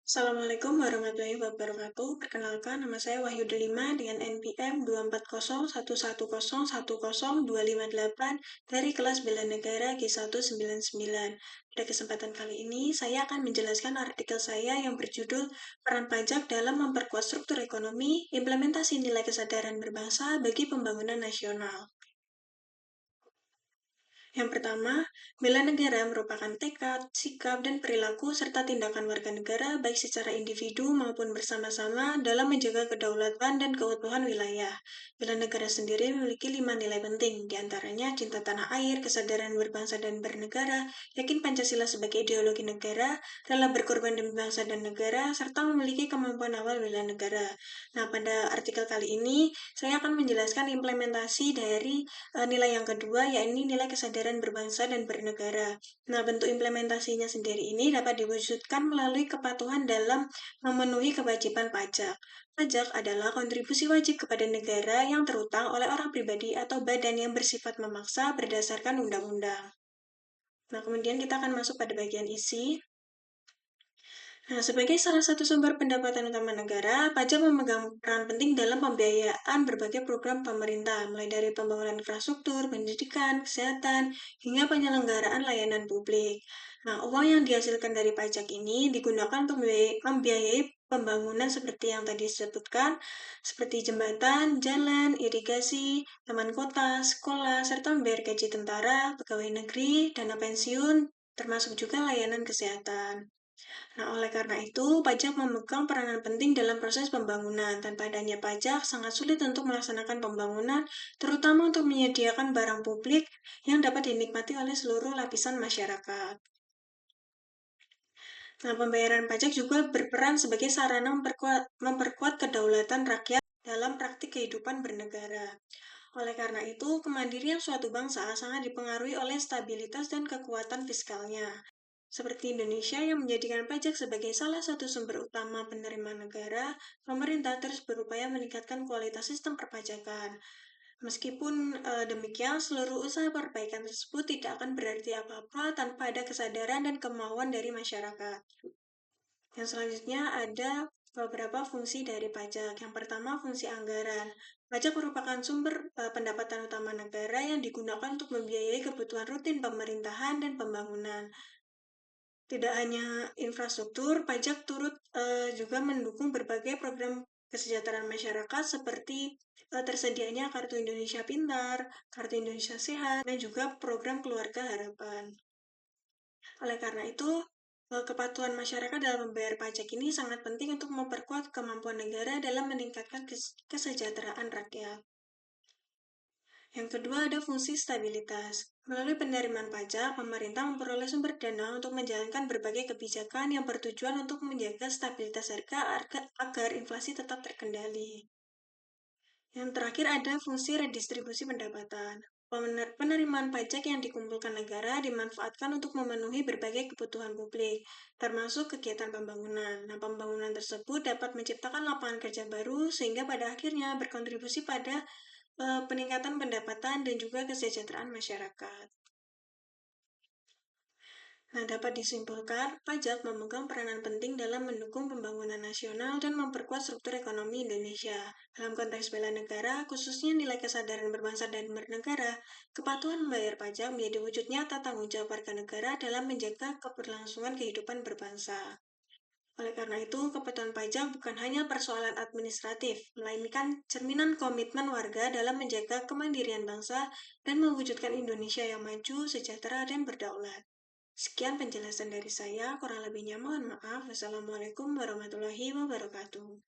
Assalamualaikum warahmatullahi wabarakatuh. Perkenalkan, nama saya Wahyu Delima dengan NPM 2401101010258 dari kelas Bela Negara G199. Pada kesempatan kali ini, saya akan menjelaskan artikel saya yang berjudul Peran Pajak dalam Memperkuat Struktur Ekonomi, Implementasi Nilai Kesadaran Berbangsa bagi Pembangunan Nasional. Yang pertama, bela negara merupakan tekad, sikap, dan perilaku serta tindakan warga negara baik secara individu maupun bersama-sama dalam menjaga kedaulatan dan keutuhan wilayah. Bela negara sendiri memiliki 5 nilai penting, diantaranya cinta tanah air, kesadaran berbangsa dan bernegara, yakin Pancasila sebagai ideologi negara, rela berkorban demi bangsa dan negara, serta memiliki kemampuan awal bela negara. Nah, pada artikel kali ini, saya akan menjelaskan implementasi dari nilai yang kedua, yakni nilai kesadaran berbangsa dan bernegara. Nah, bentuk implementasinya sendiri ini dapat diwujudkan melalui kepatuhan dalam memenuhi kewajiban pajak. Pajak adalah kontribusi wajib kepada negara yang terutang oleh orang pribadi atau badan yang bersifat memaksa berdasarkan undang-undang. Nah, kemudian kita akan masuk pada bagian isi. Nah, sebagai salah satu sumber pendapatan utama negara, pajak memegang peran penting dalam pembiayaan berbagai program pemerintah, mulai dari pembangunan infrastruktur, pendidikan, kesehatan, hingga penyelenggaraan layanan publik. Nah, uang yang dihasilkan dari pajak ini digunakan untuk membiayai pembangunan seperti yang tadi disebutkan, seperti jembatan, jalan, irigasi, taman kota, sekolah, serta membayar gaji tentara, pegawai negeri, dana pensiun, termasuk juga layanan kesehatan. Nah, oleh karena itu, pajak memegang peranan penting dalam proses pembangunan. Tanpa adanya pajak, sangat sulit untuk melaksanakan pembangunan, terutama untuk menyediakan barang publik yang dapat dinikmati oleh seluruh lapisan masyarakat. Nah, pembayaran pajak juga berperan sebagai sarana memperkuat kedaulatan rakyat dalam praktik kehidupan bernegara. Oleh karena itu, kemandirian suatu bangsa sangat dipengaruhi oleh stabilitas dan kekuatan fiskalnya. Seperti Indonesia yang menjadikan pajak sebagai salah satu sumber utama penerimaan negara, pemerintah terus berupaya meningkatkan kualitas sistem perpajakan. Meskipun demikian, seluruh usaha perbaikan tersebut tidak akan berarti apa-apa tanpa ada kesadaran dan kemauan dari masyarakat. Yang selanjutnya ada beberapa fungsi dari pajak. Yang pertama, fungsi anggaran. Pajak merupakan sumber pendapatan utama negara yang digunakan untuk membiayai kebutuhan rutin pemerintahan dan pembangunan. Tidak hanya infrastruktur, pajak turut juga mendukung berbagai program kesejahteraan masyarakat seperti tersedianya Kartu Indonesia Pintar, Kartu Indonesia Sehat, dan juga program Keluarga Harapan. Oleh karena itu, kepatuhan masyarakat dalam membayar pajak ini sangat penting untuk memperkuat kemampuan negara dalam meningkatkan kesejahteraan rakyat. Yang kedua ada fungsi stabilitas. Melalui penerimaan pajak, pemerintah memperoleh sumber dana untuk menjalankan berbagai kebijakan yang bertujuan untuk menjaga stabilitas harga agar inflasi tetap terkendali. Yang terakhir ada fungsi redistribusi pendapatan. Penerimaan pajak yang dikumpulkan negara dimanfaatkan untuk memenuhi berbagai kebutuhan publik, termasuk kegiatan pembangunan. Nah, pembangunan tersebut dapat menciptakan lapangan kerja baru sehingga pada akhirnya berkontribusi pada peningkatan pendapatan dan juga kesejahteraan masyarakat. Nah, dapat disimpulkan, pajak memegang peranan penting dalam mendukung pembangunan nasional dan memperkuat struktur ekonomi Indonesia. Dalam konteks bela negara, khususnya nilai kesadaran berbangsa dan bernegara, kepatuhan membayar pajak menjadi wujud nyata tanggung jawab warga negara dalam menjaga keberlangsungan kehidupan berbangsa. Oleh karena itu, kepatuhan pajak bukan hanya persoalan administratif, melainkan cerminan komitmen warga dalam menjaga kemandirian bangsa dan mewujudkan Indonesia yang maju, sejahtera, dan berdaulat. Sekian penjelasan dari saya, kurang lebihnya mohon maaf. Wassalamualaikum warahmatullahi wabarakatuh.